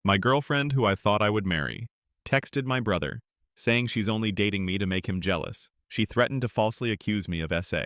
My girlfriend, who I thought I would marry, texted my brother, saying she's only dating me to make him jealous. She threatened to falsely accuse me of SA.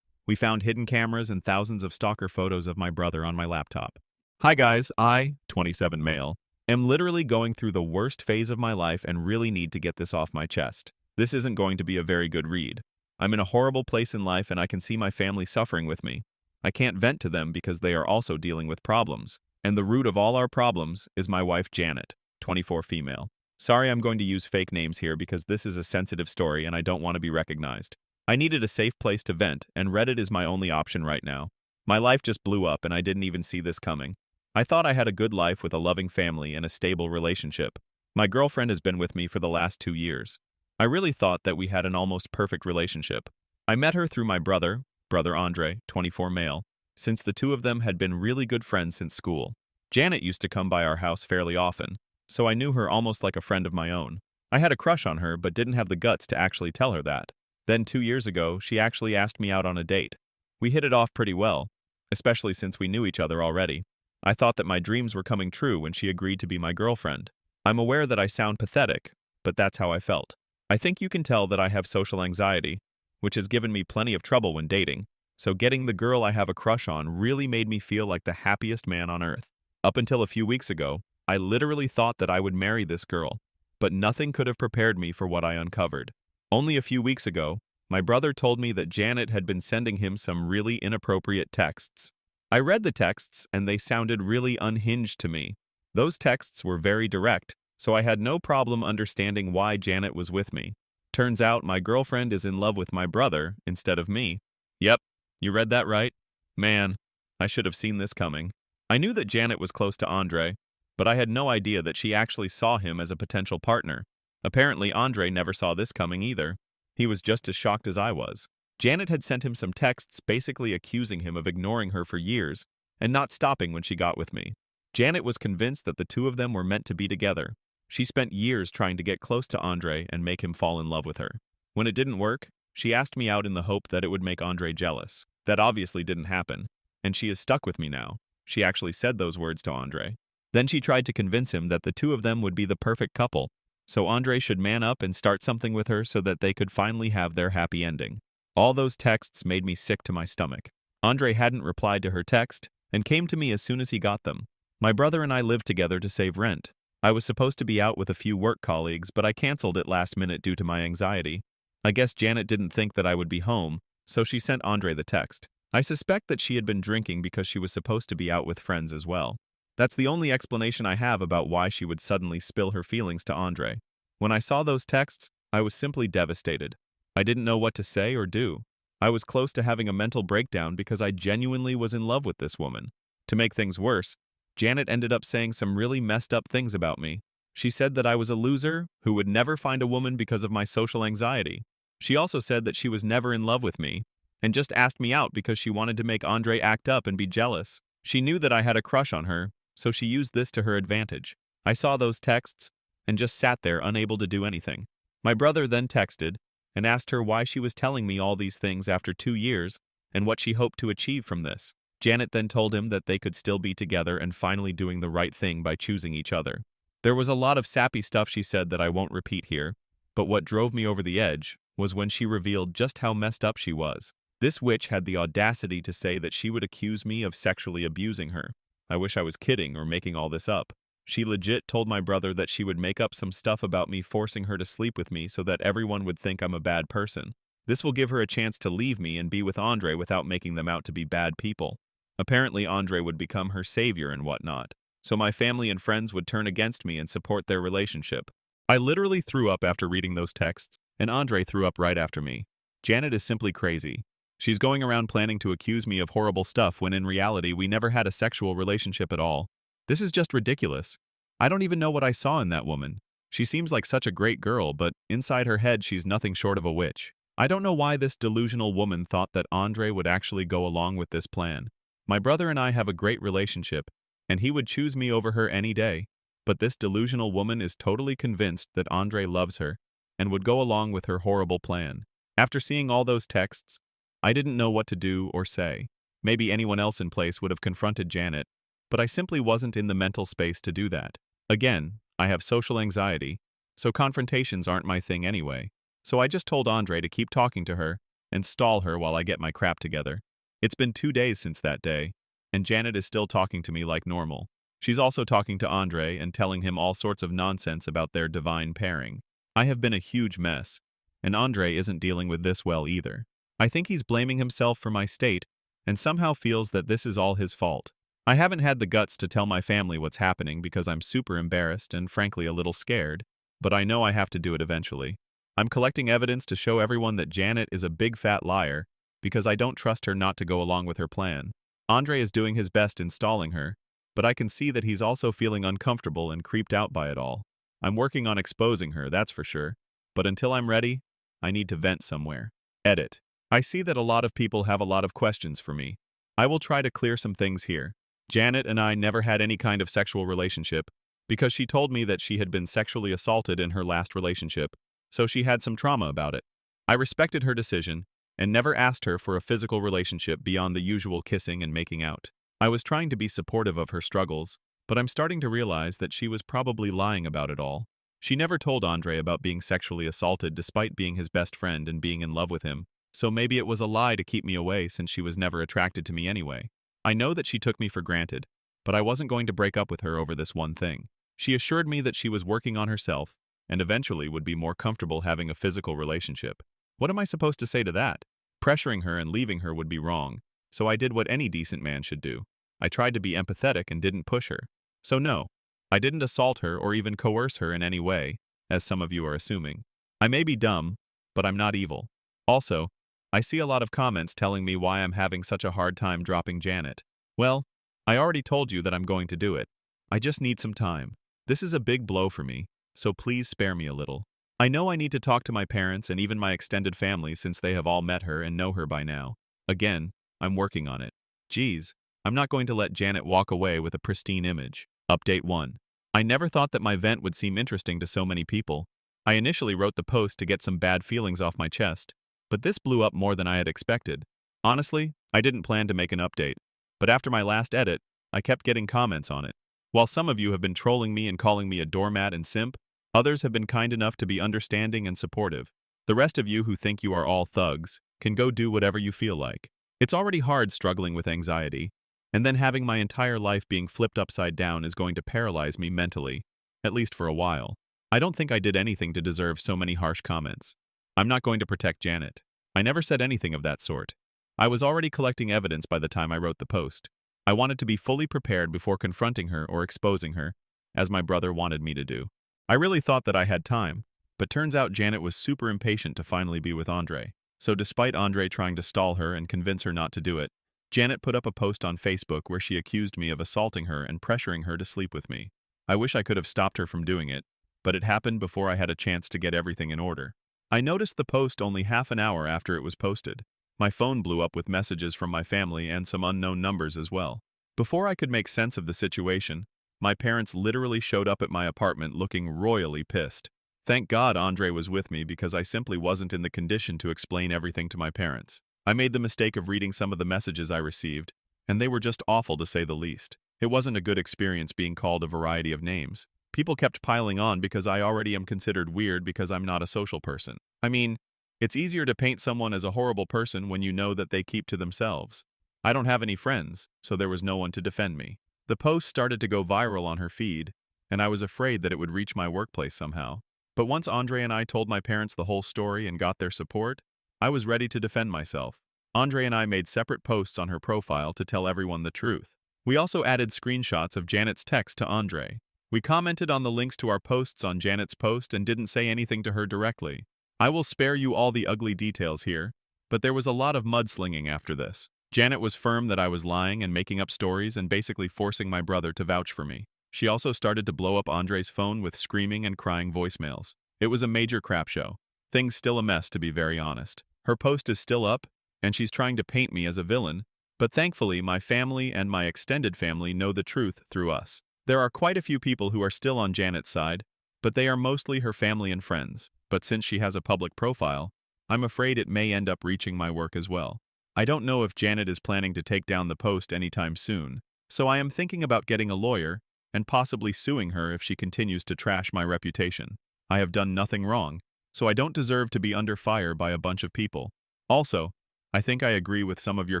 We found hidden cameras and thousands of stalker photos of my brother on my laptop. Hi guys, I, 27 male, am literally going through the worst phase of my life and really need to get this off my chest. This isn't going to be a very good read. I'm in a horrible place in life and I can see my family suffering with me. I can't vent to them because they are also dealing with problems. And the root of all our problems is my wife Janet, 24 female. Sorry, I'm going to use fake names here because this is a sensitive story and I don't want to be recognized. I needed a safe place to vent, and Reddit is my only option right now. My life just blew up and I didn't even see this coming. I thought I had a good life with a loving family and a stable relationship. My girlfriend has been with me for the last 2 years. I really thought that we had an almost perfect relationship. I met her through my brother Andre, 24 male, since the two of them had been really good friends since school. Janet used to come by our house fairly often, so I knew her almost like a friend of my own. I had a crush on her but didn't have the guts to actually tell her that. Then 2 years ago, she actually asked me out on a date. We hit it off pretty well, especially since we knew each other already. I thought that my dreams were coming true when she agreed to be my girlfriend. I'm aware that I sound pathetic, but that's how I felt. I think you can tell that I have social anxiety, which has given me plenty of trouble when dating. So getting the girl I have a crush on really made me feel like the happiest man on earth. Up until a few weeks ago, I literally thought that I would marry this girl, but nothing could have prepared me for what I uncovered. Only a few weeks ago, my brother told me that Janet had been sending him some really inappropriate texts. I read the texts and they sounded really unhinged to me. Those texts were very direct, so I had no problem understanding why Janet was with me. Turns out my girlfriend is in love with my brother instead of me. Yep. You read that right? Man, I should have seen this coming. I knew that Janet was close to Andre, but I had no idea that she actually saw him as a potential partner. Apparently, Andre never saw this coming either. He was just as shocked as I was. Janet had sent him some texts basically accusing him of ignoring her for years and not stopping when she got with me. Janet was convinced that the two of them were meant to be together. She spent years trying to get close to Andre and make him fall in love with her. When it didn't work, she asked me out in the hope that it would make Andre jealous. That obviously didn't happen, and she is stuck with me now. She actually said those words to Andre. Then she tried to convince him that the two of them would be the perfect couple, so Andre should man up and start something with her so that they could finally have their happy ending. All those texts made me sick to my stomach. Andre hadn't replied to her text and came to me as soon as he got them. My brother and I lived together to save rent. I was supposed to be out with a few work colleagues, but I canceled it last minute due to my anxiety. I guess Janet didn't think that I would be home, so she sent Andre the text. I suspect that she had been drinking because she was supposed to be out with friends as well. That's the only explanation I have about why she would suddenly spill her feelings to Andre. When I saw those texts, I was simply devastated. I didn't know what to say or do. I was close to having a mental breakdown because I genuinely was in love with this woman. To make things worse, Janet ended up saying some really messed up things about me. She said that I was a loser who would never find a woman because of my social anxiety. She also said that she was never in love with me and just asked me out because she wanted to make Andre act up and be jealous. She knew that I had a crush on her, so she used this to her advantage. I saw those texts and just sat there unable to do anything. My brother then texted and asked her why she was telling me all these things after 2 years and what she hoped to achieve from this. Janet then told him that they could still be together and finally doing the right thing by choosing each other. There was a lot of sappy stuff she said that I won't repeat here, but what drove me over the edge was when she revealed just how messed up she was. This witch had the audacity to say that she would accuse me of sexually abusing her. I wish I was kidding or making all this up. She legit told my brother that she would make up some stuff about me forcing her to sleep with me so that everyone would think I'm a bad person. This will give her a chance to leave me and be with Andre without making them out to be bad people. Apparently Andre would become her savior and whatnot, so my family and friends would turn against me and support their relationship. I literally threw up after reading those texts, and Andre threw up right after me. Janet is simply crazy. She's going around planning to accuse me of horrible stuff when in reality we never had a sexual relationship at all. This is just ridiculous. I don't even know what I saw in that woman. She seems like such a great girl, but inside her head she's nothing short of a witch. I don't know why this delusional woman thought that Andre would actually go along with this plan. My brother and I have a great relationship, and he would choose me over her any day. But this delusional woman is totally convinced that Andre loves her and would go along with her horrible plan. After seeing all those texts, I didn't know what to do or say. Maybe anyone else in place would have confronted Janet, but I simply wasn't in the mental space to do that. Again, I have social anxiety, so confrontations aren't my thing anyway. So I just told Andre to keep talking to her and stall her while I get my crap together. It's been 2 days since that day, and Janet is still talking to me like normal. She's also talking to Andre and telling him all sorts of nonsense about their divine pairing. I have been a huge mess, and Andre isn't dealing with this well either. I think he's blaming himself for my state and somehow feels that this is all his fault. I haven't had the guts to tell my family what's happening because I'm super embarrassed and frankly a little scared, but I know I have to do it eventually. I'm collecting evidence to show everyone that Janet is a big fat liar because I don't trust her not to go along with her plan. Andre is doing his best in stalling her, but I can see that he's also feeling uncomfortable and creeped out by it all. I'm working on exposing her, that's for sure, but until I'm ready, I need to vent somewhere. Edit. I see that a lot of people have a lot of questions for me. I will try to clear some things here. Janet and I never had any kind of sexual relationship because she told me that she had been sexually assaulted in her last relationship, so she had some trauma about it. I respected her decision and never asked her for a physical relationship beyond the usual kissing and making out. I was trying to be supportive of her struggles, but I'm starting to realize that she was probably lying about it all. She never told Andre about being sexually assaulted despite being his best friend and being in love with him, so maybe it was a lie to keep me away since she was never attracted to me anyway. I know that she took me for granted, but I wasn't going to break up with her over this one thing. She assured me that she was working on herself and eventually would be more comfortable having a physical relationship. What am I supposed to say to that? Pressuring her and leaving her would be wrong, so I did what any decent man should do. I tried to be empathetic and didn't push her. So no, I didn't assault her or even coerce her in any way, as some of you are assuming. I may be dumb, but I'm not evil. Also, I see a lot of comments telling me why I'm having such a hard time dropping Janet. Well, I already told you that I'm going to do it. I just need some time. This is a big blow for me, so please spare me a little. I know I need to talk to my parents and even my extended family since they have all met her and know her by now. Again, I'm working on it. Geez, I'm not going to let Janet walk away with a pristine image. Update 1. I never thought that my vent would seem interesting to so many people. I initially wrote the post to get some bad feelings off my chest, but this blew up more than I had expected. Honestly, I didn't plan to make an update, but after my last edit, I kept getting comments on it. While some of you have been trolling me and calling me a doormat and simp, others have been kind enough to be understanding and supportive. The rest of you who think you are all thugs can go do whatever you feel like. It's already hard struggling with anxiety, and then having my entire life being flipped upside down is going to paralyze me mentally, at least for a while. I don't think I did anything to deserve so many harsh comments. I'm not going to protect Janet. I never said anything of that sort. I was already collecting evidence by the time I wrote the post. I wanted to be fully prepared before confronting her or exposing her, as my brother wanted me to do. I really thought that I had time, but turns out Janet was super impatient to finally be with Andre. So despite Andre trying to stall her and convince her not to do it, Janet put up a post on Facebook where she accused me of assaulting her and pressuring her to sleep with me. I wish I could have stopped her from doing it, but it happened before I had a chance to get everything in order. I noticed the post only half an hour after it was posted. My phone blew up with messages from my family and some unknown numbers as well. Before I could make sense of the situation, my parents literally showed up at my apartment looking royally pissed. Thank God Andre was with me because I simply wasn't in the condition to explain everything to my parents. I made the mistake of reading some of the messages I received, and they were just awful to say the least. It wasn't a good experience being called a variety of names. People kept piling on because I already am considered weird because I'm not a social person. I mean, it's easier to paint someone as a horrible person when you know that they keep to themselves. I don't have any friends, so there was no one to defend me. The post started to go viral on her feed, and I was afraid that it would reach my workplace somehow. But once Andre and I told my parents the whole story and got their support, I was ready to defend myself. Andre and I made separate posts on her profile to tell everyone the truth. We also added screenshots of Janet's text to Andre. We commented on the links to our posts on Janet's post and didn't say anything to her directly. I will spare you all the ugly details here, but there was a lot of mudslinging after this. Janet was firm that I was lying and making up stories and basically forcing my brother to vouch for me. She also started to blow up Andre's phone with screaming and crying voicemails. It was a major crap show. Things still a mess, to be very honest. Her post is still up, and she's trying to paint me as a villain, but thankfully my family and my extended family know the truth through us. There are quite a few people who are still on Janet's side, but they are mostly her family and friends. But since she has a public profile, I'm afraid it may end up reaching my work as well. I don't know if Janet is planning to take down the post anytime soon, so I am thinking about getting a lawyer and possibly suing her if she continues to trash my reputation. I have done nothing wrong, so I don't deserve to be under fire by a bunch of people. Also, I think I agree with some of your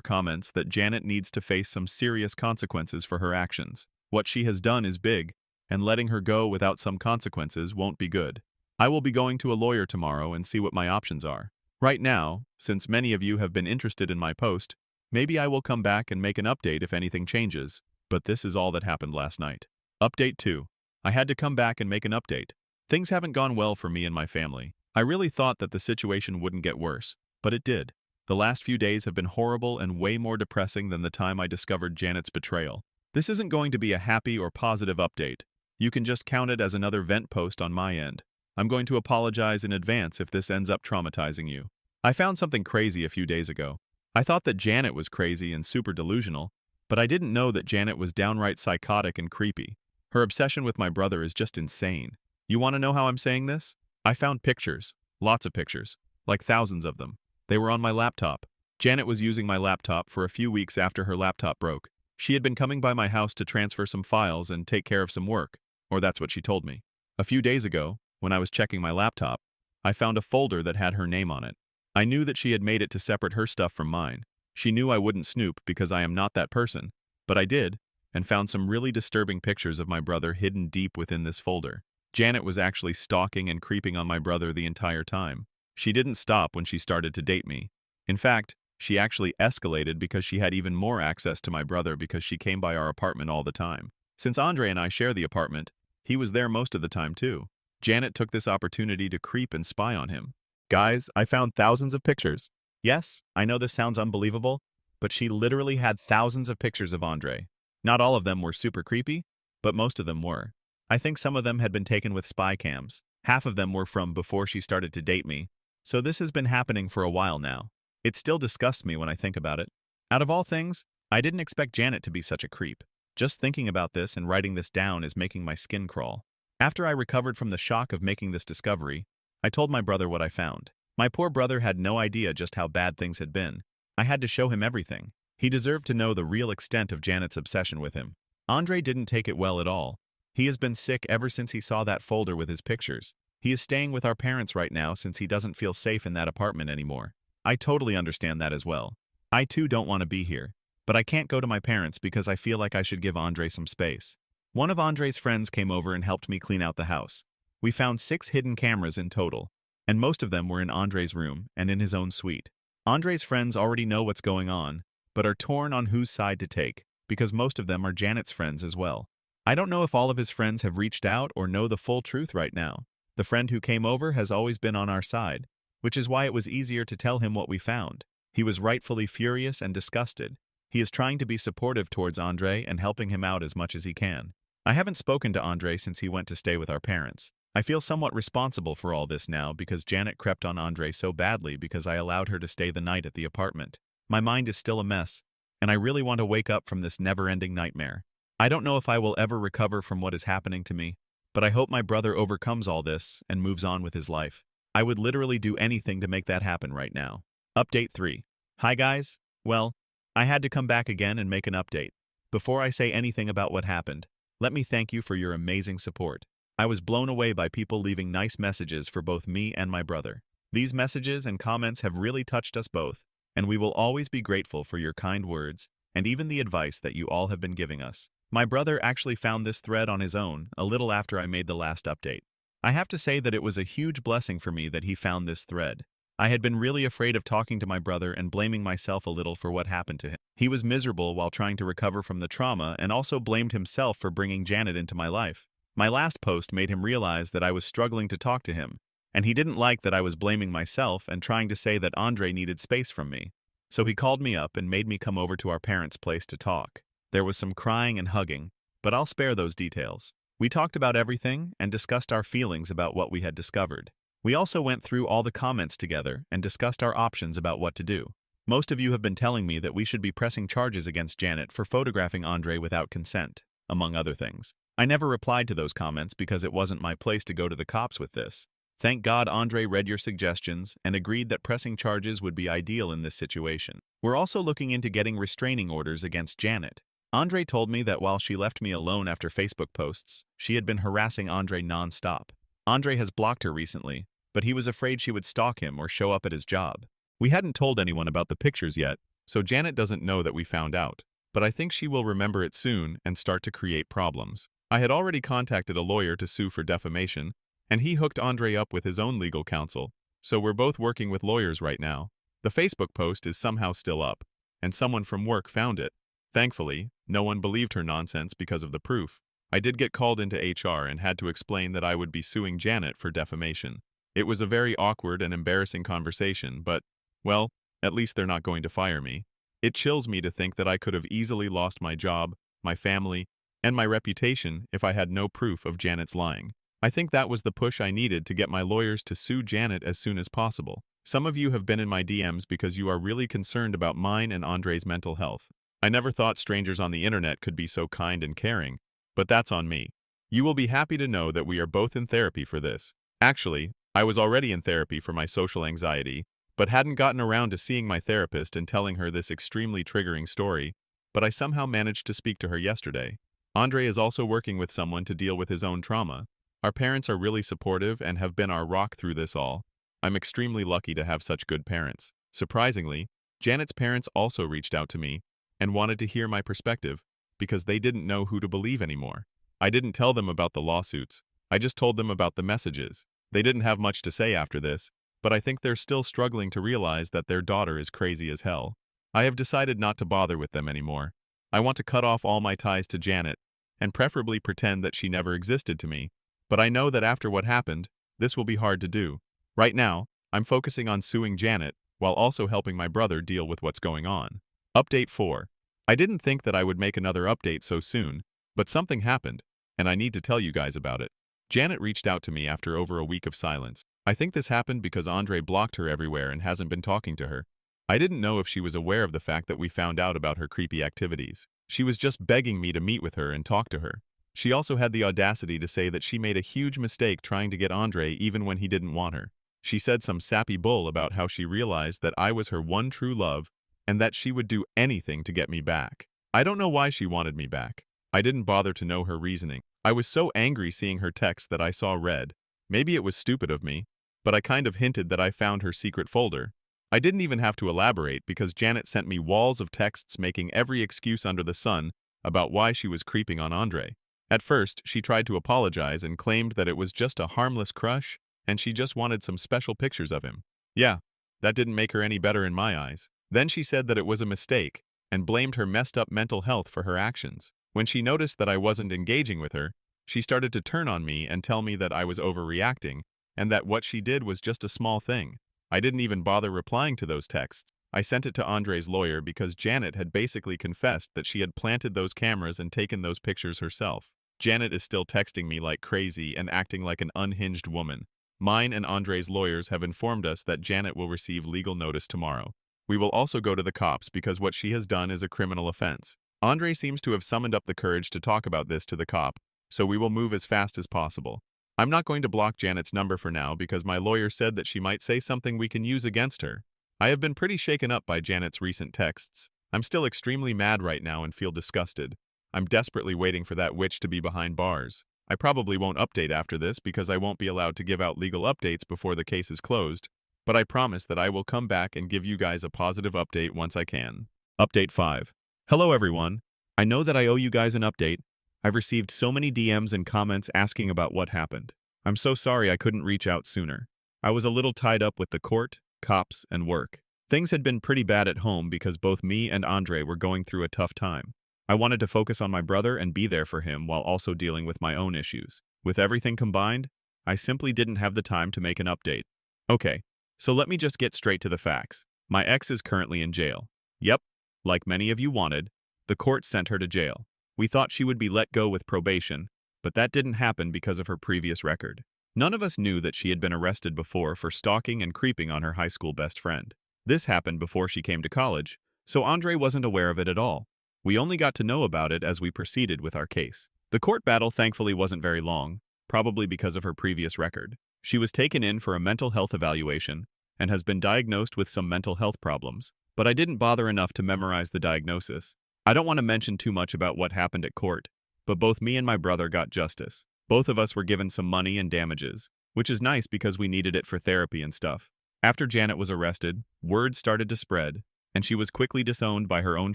comments that Janet needs to face some serious consequences for her actions. What she has done is big, and letting her go without some consequences won't be good. I will be going to a lawyer tomorrow and see what my options are. Right now, since many of you have been interested in my post, maybe I will come back and make an update if anything changes, but this is all that happened last night. Update 2. I had to come back and make an update. Things haven't gone well for me and my family. I really thought that the situation wouldn't get worse, but it did. The last few days have been horrible and way more depressing than the time I discovered Janet's betrayal. This isn't going to be a happy or positive update. You can just count it as another vent post on my end. I'm going to apologize in advance if this ends up traumatizing you. I found something crazy a few days ago. I thought that Janet was crazy and super delusional, but I didn't know that Janet was downright psychotic and creepy. Her obsession with my brother is just insane. You want to know how I'm saying this? I found pictures. Lots of pictures. Like thousands of them. They were on my laptop. Janet was using my laptop for a few weeks after her laptop broke. She had been coming by my house to transfer some files and take care of some work, or that's what she told me. A few days ago, when I was checking my laptop, I found a folder that had her name on it. I knew that she had made it to separate her stuff from mine. She knew I wouldn't snoop because I am not that person, but I did, and found some really disturbing pictures of my brother hidden deep within this folder. Janet was actually stalking and creeping on my brother the entire time. She didn't stop when she started to date me. In fact, she actually escalated because she had even more access to my brother because she came by our apartment all the time. Since Andre and I share the apartment, he was there most of the time too. Janet took this opportunity to creep and spy on him. Guys, I found thousands of pictures. Yes, I know this sounds unbelievable, but she literally had thousands of pictures of Andre. Not all of them were super creepy, but most of them were. I think some of them had been taken with spy cams. Half of them were from before she started to date me. So this has been happening for a while now. It still disgusts me when I think about it. Out of all things, I didn't expect Janet to be such a creep. Just thinking about this and writing this down is making my skin crawl. After I recovered from the shock of making this discovery, I told my brother what I found. My poor brother had no idea just how bad things had been. I had to show him everything. He deserved to know the real extent of Janet's obsession with him. Andre didn't take it well at all. He has been sick ever since he saw that folder with his pictures. He is staying with our parents right now since he doesn't feel safe in that apartment anymore. I totally understand that as well. I too don't want to be here, but I can't go to my parents because I feel like I should give Andre some space. One of Andre's friends came over and helped me clean out the house. We found 6 hidden cameras in total, and most of them were in Andre's room and in his own suite. Andre's friends already know what's going on, but are torn on whose side to take, because most of them are Janet's friends as well. I don't know if all of his friends have reached out or know the full truth right now. The friend who came over has always been on our side, which is why it was easier to tell him what we found. He was rightfully furious and disgusted. He is trying to be supportive towards Andre and helping him out as much as he can. I haven't spoken to Andre since he went to stay with our parents. I feel somewhat responsible for all this now because Janet crept on Andre so badly because I allowed her to stay the night at the apartment. My mind is still a mess, and I really want to wake up from this never-ending nightmare. I don't know if I will ever recover from what is happening to me, but I hope my brother overcomes all this and moves on with his life. I would literally do anything to make that happen right now. Update 3. Hi guys. Well, I had to come back again and make an update. Before I say anything about what happened, let me thank you for your amazing support. I was blown away by people leaving nice messages for both me and my brother. These messages and comments have really touched us both, and we will always be grateful for your kind words and even the advice that you all have been giving us. My brother actually found this thread on his own a little after I made the last update. I have to say that it was a huge blessing for me that he found this thread. I had been really afraid of talking to my brother and blaming myself a little for what happened to him. He was miserable while trying to recover from the trauma and also blamed himself for bringing Janet into my life. My last post made him realize that I was struggling to talk to him, and he didn't like that I was blaming myself and trying to say that Andre needed space from me. So he called me up and made me come over to our parents' place to talk. There was some crying and hugging, but I'll spare those details. We talked about everything and discussed our feelings about what we had discovered. We also went through all the comments together and discussed our options about what to do. Most of you have been telling me that we should be pressing charges against Janet for photographing Andre without consent, among other things. I never replied to those comments because it wasn't my place to go to the cops with this. Thank God Andre read your suggestions and agreed that pressing charges would be ideal in this situation. We're also looking into getting restraining orders against Janet. Andre told me that while she left me alone after Facebook posts, she had been harassing Andre non-stop. Andre has blocked her recently, but he was afraid she would stalk him or show up at his job. We hadn't told anyone about the pictures yet, so Janet doesn't know that we found out. But I think she will remember it soon and start to create problems. I had already contacted a lawyer to sue for defamation, and he hooked Andre up with his own legal counsel, so we're both working with lawyers right now. The Facebook post is somehow still up, and someone from work found it. Thankfully, no one believed her nonsense because of the proof. I did get called into HR and had to explain that I would be suing Janet for defamation. It was a very awkward and embarrassing conversation, but, well, at least they're not going to fire me. It chills me to think that I could have easily lost my job, my family, and my reputation if I had no proof of Janet's lying. I think that was the push I needed to get my lawyers to sue Janet as soon as possible. Some of you have been in my DMs because you are really concerned about mine and Andre's mental health. I never thought strangers on the internet could be so kind and caring, but that's on me. You will be happy to know that we are both in therapy for this. Actually, I was already in therapy for my social anxiety, but hadn't gotten around to seeing my therapist and telling her this extremely triggering story, but I somehow managed to speak to her yesterday. Andre is also working with someone to deal with his own trauma. Our parents are really supportive and have been our rock through this all. I'm extremely lucky to have such good parents. Surprisingly, Janet's parents also reached out to me and wanted to hear my perspective because they didn't know who to believe anymore. I didn't tell them about the lawsuits. I just told them about the messages. They didn't have much to say after this, but I think they're still struggling to realize that their daughter is crazy as hell. I have decided not to bother with them anymore. I want to cut off all my ties to Janet and preferably pretend that she never existed to me. But I know that after what happened, this will be hard to do. Right now, I'm focusing on suing Janet while also helping my brother deal with what's going on. Update 4. I didn't think that I would make another update so soon, but something happened, and I need to tell you guys about it. Janet reached out to me after over a week of silence. I think this happened because Andre blocked her everywhere and hasn't been talking to her. I didn't know if she was aware of the fact that we found out about her creepy activities. She was just begging me to meet with her and talk to her. She also had the audacity to say that she made a huge mistake trying to get Andre even when he didn't want her. She said some sappy bull about how she realized that I was her one true love and that she would do anything to get me back. I don't know why she wanted me back. I didn't bother to know her reasoning. I was so angry seeing her text that I saw red. Maybe it was stupid of me, but I kind of hinted that I found her secret folder. I didn't even have to elaborate because Janet sent me walls of texts making every excuse under the sun about why she was creeping on Andre. At first, she tried to apologize and claimed that it was just a harmless crush and she just wanted some special pictures of him. Yeah, that didn't make her any better in my eyes. Then she said that it was a mistake and blamed her messed up mental health for her actions. When she noticed that I wasn't engaging with her, she started to turn on me and tell me that I was overreacting and that what she did was just a small thing. I didn't even bother replying to those texts. I sent it to Andre's lawyer because Janet had basically confessed that she had planted those cameras and taken those pictures herself. Janet is still texting me like crazy and acting like an unhinged woman. Mine and Andre's lawyers have informed us that Janet will receive legal notice tomorrow. We will also go to the cops because what she has done is a criminal offense. Andre seems to have summoned up the courage to talk about this to the cop, so we will move as fast as possible. I'm not going to block Janet's number for now because my lawyer said that she might say something we can use against her. I have been pretty shaken up by Janet's recent texts. I'm still extremely mad right now and feel disgusted. I'm desperately waiting for that witch to be behind bars. I probably won't update after this because I won't be allowed to give out legal updates before the case is closed, but I promise that I will come back and give you guys a positive update once I can. Update 5. Hello everyone. I know that I owe you guys an update. I've received so many DMs and comments asking about what happened. I'm so sorry I couldn't reach out sooner. I was a little tied up with the court, cops, and work. Things had been pretty bad at home because both me and Andre were going through a tough time. I wanted to focus on my brother and be there for him while also dealing with my own issues. With everything combined, I simply didn't have the time to make an update. Okay, so let me just get straight to the facts. My ex is currently in jail. Yep, like many of you wanted, the court sent her to jail. We thought she would be let go with probation, but that didn't happen because of her previous record. None of us knew that she had been arrested before for stalking and creeping on her high school best friend. This happened before she came to college, so Andre wasn't aware of it at all. We only got to know about it as we proceeded with our case. The court battle thankfully wasn't very long, probably because of her previous record. She was taken in for a mental health evaluation and has been diagnosed with some mental health problems, but I didn't bother enough to memorize the diagnosis, I don't want to mention too much about what happened at court, but both me and my brother got justice. Both of us were given some money and damages, which is nice because we needed it for therapy and stuff. After Janet was arrested, word started to spread, and she was quickly disowned by her own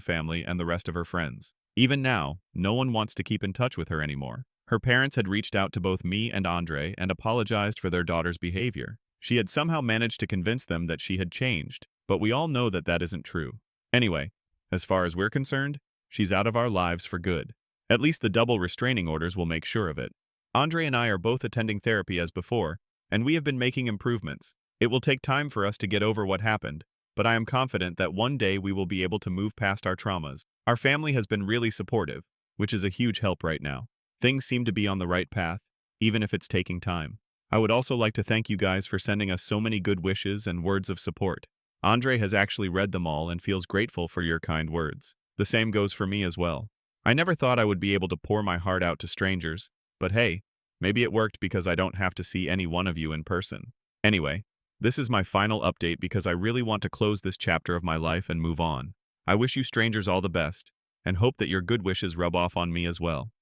family and the rest of her friends. Even now, no one wants to keep in touch with her anymore. Her parents had reached out to both me and Andre and apologized for their daughter's behavior. She had somehow managed to convince them that she had changed, but we all know that that isn't true. Anyway, as far as we're concerned, she's out of our lives for good. At least the double restraining orders will make sure of it. Andre and I are both attending therapy as before, and we have been making improvements. It will take time for us to get over what happened, but I am confident that one day we will be able to move past our traumas. Our family has been really supportive, which is a huge help right now. Things seem to be on the right path, even if it's taking time. I would also like to thank you guys for sending us so many good wishes and words of support. Andre has actually read them all and feels grateful for your kind words. The same goes for me as well. I never thought I would be able to pour my heart out to strangers, but hey, maybe it worked because I don't have to see any one of you in person. Anyway, this is my final update because I really want to close this chapter of my life and move on. I wish you strangers all the best, and hope that your good wishes rub off on me as well.